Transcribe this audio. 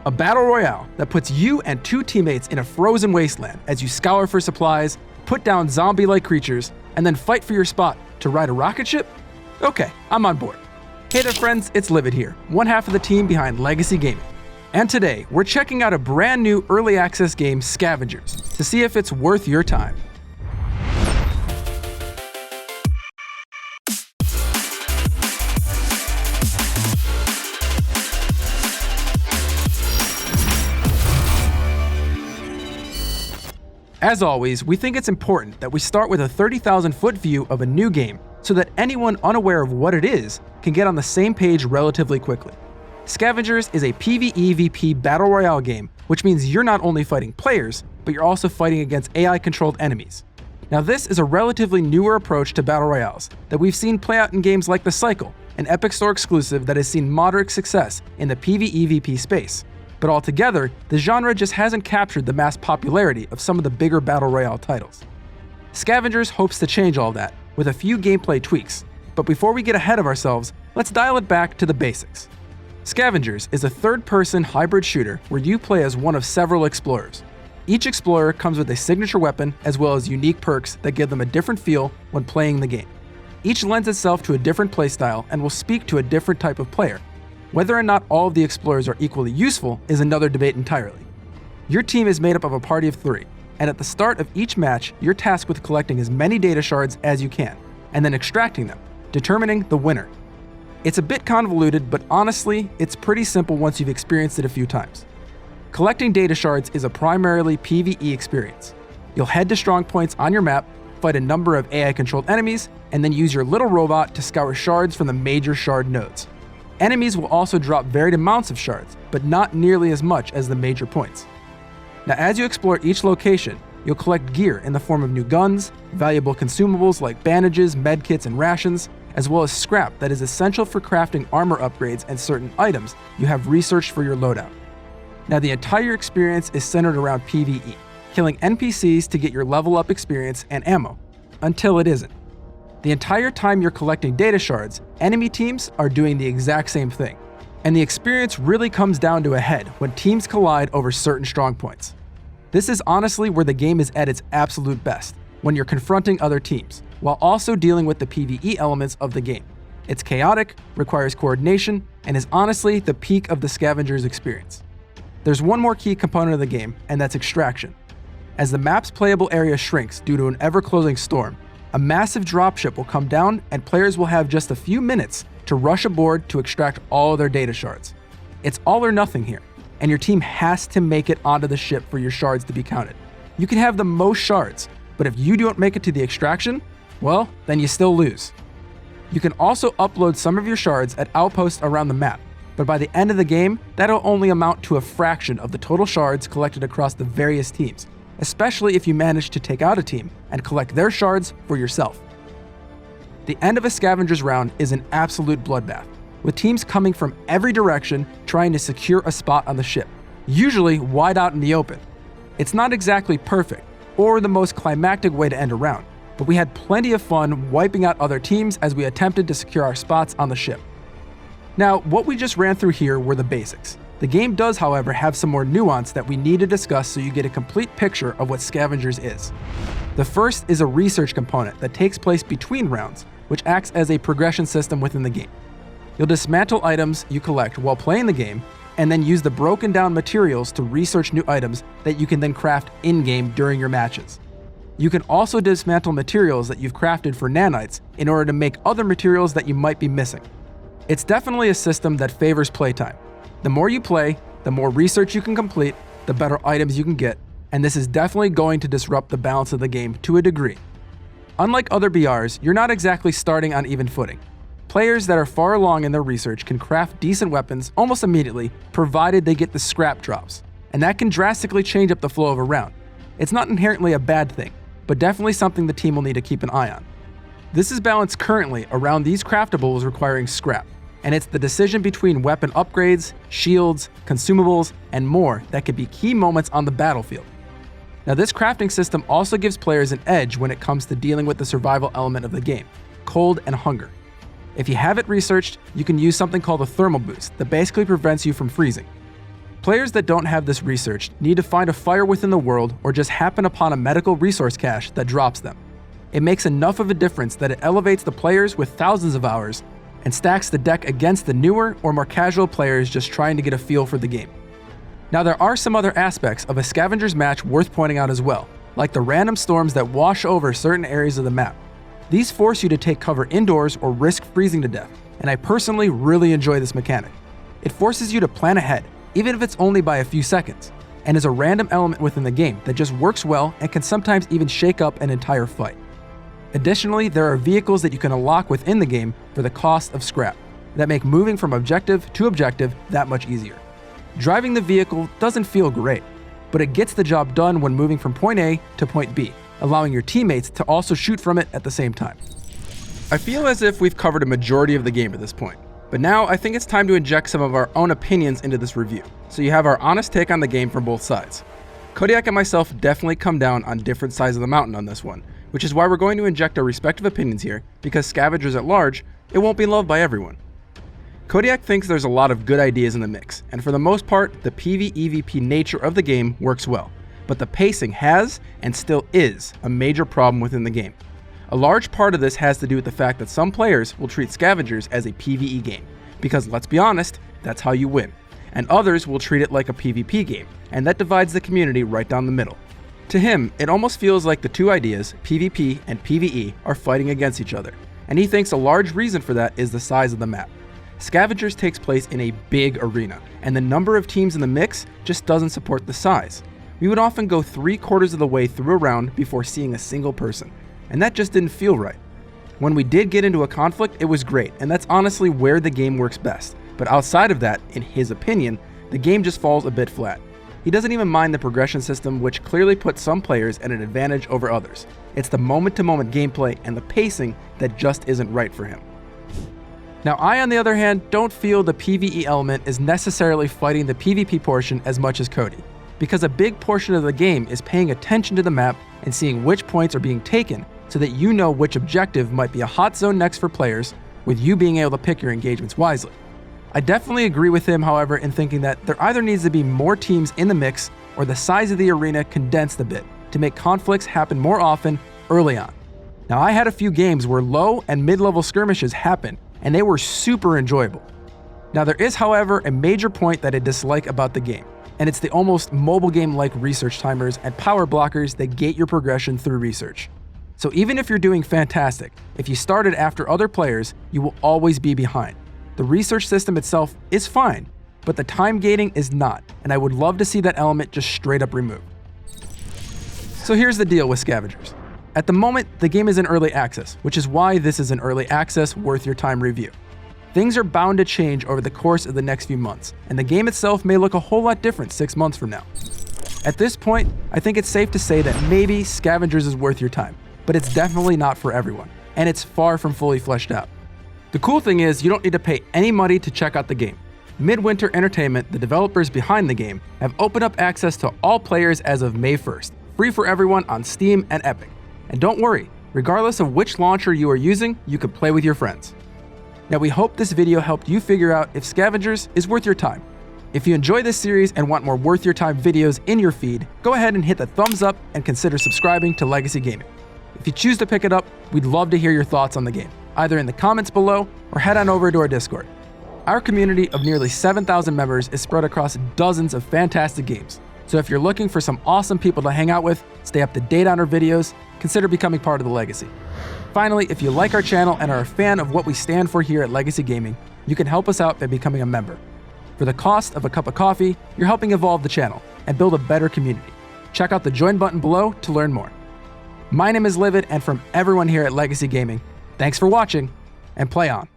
a battle royale that puts you and 2 teammates in a frozen wasteland as you scour for supplies, put down zombie-like creatures, and then fight for your spot to ride a rocket ship? Okay, I'm on board. Hey there friends, it's Livid here, one half of the team behind Legacy Gaming. And today, we're checking out a brand new early access game, Scavengers, to see if it's worth your time. As always, we think it's important that we start with a 30,000-foot view of a new game so that anyone unaware of what it is can get on the same page relatively quickly. Scavengers is a PvEvP battle royale game, which means you're not only fighting players, but you're also fighting against AI-controlled enemies. Now this is a relatively newer approach to battle royales that we've seen play out in games like The Cycle, an Epic Store exclusive that has seen moderate success in the PvEvP space. But altogether, the genre just hasn't captured the mass popularity of some of the bigger battle royale titles. Scavengers hopes to change all that with a few gameplay tweaks, but before we get ahead of ourselves, let's dial it back to the basics. Scavengers is a third-person hybrid shooter where you play as one of several explorers. Each explorer comes with a signature weapon as well as unique perks that give them a different feel when playing the game. Each lends itself to a different playstyle and will speak to a different type of player. Whether or not all of the explorers are equally useful is another debate entirely. Your team is made up of a party of 3, and at the start of each match, you're tasked with collecting as many data shards as you can, and then extracting them, determining the winner. It's a bit convoluted, but honestly, it's pretty simple once you've experienced it a few times. Collecting data shards is a primarily PvE experience. You'll head to strong points on your map, fight a number of AI-controlled enemies, and then use your little robot to scour shards from the major shard nodes. Enemies will also drop varied amounts of shards, but not nearly as much as the major points. Now, as you explore each location, you'll collect gear in the form of new guns, valuable consumables like bandages, medkits, and rations, as well as scrap that is essential for crafting armor upgrades and certain items you have researched for your loadout. Now, the entire experience is centered around PvE, killing NPCs to get your level up experience and ammo, until it isn't. The entire time you're collecting data shards, enemy teams are doing the exact same thing. And the experience really comes down to a head when teams collide over certain strong points. This is honestly where the game is at its absolute best, when you're confronting other teams, while also dealing with the PvE elements of the game. It's chaotic, requires coordination, and is honestly the peak of the Scavengers experience. There's one more key component of the game, and that's extraction. As the map's playable area shrinks due to an ever-closing storm, a massive dropship will come down and players will have just a few minutes to rush aboard to extract all of their data shards. It's all or nothing here, and your team has to make it onto the ship for your shards to be counted. You can have the most shards, but if you don't make it to the extraction, well, then you still lose. You can also upload some of your shards at outposts around the map, but by the end of the game, that'll only amount to a fraction of the total shards collected across the various teams, especially if you manage to take out a team and collect their shards for yourself. The end of a Scavengers round is an absolute bloodbath, with teams coming from every direction trying to secure a spot on the ship, usually wide out in the open. It's not exactly perfect, or the most climactic way to end a round, but we had plenty of fun wiping out other teams as we attempted to secure our spots on the ship. Now, what we just ran through here were the basics. The game does, however, have some more nuance that we need to discuss so you get a complete picture of what Scavengers is. The first is a research component that takes place between rounds, which acts as a progression system within the game. You'll dismantle items you collect while playing the game, and then use the broken down materials to research new items that you can then craft in-game during your matches. You can also dismantle materials that you've crafted for nanites in order to make other materials that you might be missing. It's definitely a system that favors playtime. The more you play, the more research you can complete, the better items you can get, and this is definitely going to disrupt the balance of the game to a degree. Unlike other BRs, you're not exactly starting on even footing. Players that are far along in their research can craft decent weapons almost immediately, provided they get the scrap drops, and that can drastically change up the flow of a round. It's not inherently a bad thing, but definitely something the team will need to keep an eye on. This is balanced currently around these craftables requiring scrap, and it's the decision between weapon upgrades, shields, consumables, and more that could be key moments on the battlefield. Now, this crafting system also gives players an edge when it comes to dealing with the survival element of the game, cold and hunger. If you have it researched, you can use something called a thermal boost that basically prevents you from freezing. Players that don't have this researched need to find a fire within the world or just happen upon a medical resource cache that drops them. It makes enough of a difference that it elevates the players with thousands of hours and stacks the deck against the newer or more casual players just trying to get a feel for the game. Now there are some other aspects of a Scavengers match worth pointing out as well, like the random storms that wash over certain areas of the map. These force you to take cover indoors or risk freezing to death, and I personally really enjoy this mechanic. It forces you to plan ahead, even if it's only by a few seconds, and is a random element within the game that just works well and can sometimes even shake up an entire fight. Additionally, there are vehicles that you can unlock within the game for the cost of scrap, that make moving from objective to objective that much easier. Driving the vehicle doesn't feel great, but it gets the job done when moving from point A to point B, allowing your teammates to also shoot from it at the same time. I feel as if we've covered a majority of the game at this point, but now I think it's time to inject some of our own opinions into this review, so you have our honest take on the game from both sides. Kodiak and myself definitely come down on different sides of the mountain on this one, which is why we're going to inject our respective opinions here, because Scavengers at large, it won't be loved by everyone. Kodiak thinks there's a lot of good ideas in the mix, and for the most part, the PvEVP nature of the game works well, but the pacing has, and still is, a major problem within the game. A large part of this has to do with the fact that some players will treat Scavengers as a PvE game, because let's be honest, that's how you win, and others will treat it like a PvP game, and that divides the community right down the middle. To him, it almost feels like the two ideas, PvP and PvE, are fighting against each other, and he thinks a large reason for that is the size of the map. Scavengers takes place in a big arena, and the number of teams in the mix just doesn't support the size. We would often go 3/4 of the way through a round before seeing a single person, and that just didn't feel right. When we did get into a conflict, it was great, and that's honestly where the game works best, but outside of that, in his opinion, the game just falls a bit flat. He doesn't even mind the progression system, which clearly puts some players at an advantage over others. It's the moment-to-moment gameplay and the pacing that just isn't right for him. Now I, on the other hand, don't feel the PvE element is necessarily fighting the PvP portion as much as Cody, because a big portion of the game is paying attention to the map and seeing which points are being taken so that you know which objective might be a hot zone next for players, with you being able to pick your engagements wisely. I definitely agree with him, however, in thinking that there either needs to be more teams in the mix or the size of the arena condensed a bit to make conflicts happen more often early on. Now I had a few games where low and mid-level skirmishes happened, and they were super enjoyable. Now there is, however, a major point that I dislike about the game, and it's the almost mobile game-like research timers and power blockers that gate your progression through research. So even if you're doing fantastic, if you started after other players, you will always be behind. The research system itself is fine, but the time gating is not, and I would love to see that element just straight up removed. So here's the deal with Scavengers. At the moment, the game is in early access, which is why this is an early access worth your time review. Things are bound to change over the course of the next few months, and the game itself may look a whole lot different 6 months from now. At this point, I think it's safe to say that maybe Scavengers is worth your time, but it's definitely not for everyone, and it's far from fully fleshed out. The cool thing is you don't need to pay any money to check out the game. Midwinter Entertainment, the developers behind the game, have opened up access to all players as of May 1st, free for everyone on Steam and Epic. And don't worry, regardless of which launcher you are using, you can play with your friends. Now we hope this video helped you figure out if Scavengers is worth your time. If you enjoy this series and want more worth your time videos in your feed, go ahead and hit the thumbs up and consider subscribing to Legacy Gaming. If you choose to pick it up, we'd love to hear your thoughts on the game, either in the comments below or head on over to our Discord. Our community of nearly 7,000 members is spread across dozens of fantastic games. So if you're looking for some awesome people to hang out with, stay up to date on our videos, consider becoming part of the Legacy. Finally, if you like our channel and are a fan of what we stand for here at Legacy Gaming, you can help us out by becoming a member. For the cost of a cup of coffee, you're helping evolve the channel and build a better community. Check out the join button below to learn more. My name is Livid, and from everyone here at Legacy Gaming, thanks for watching, and play on.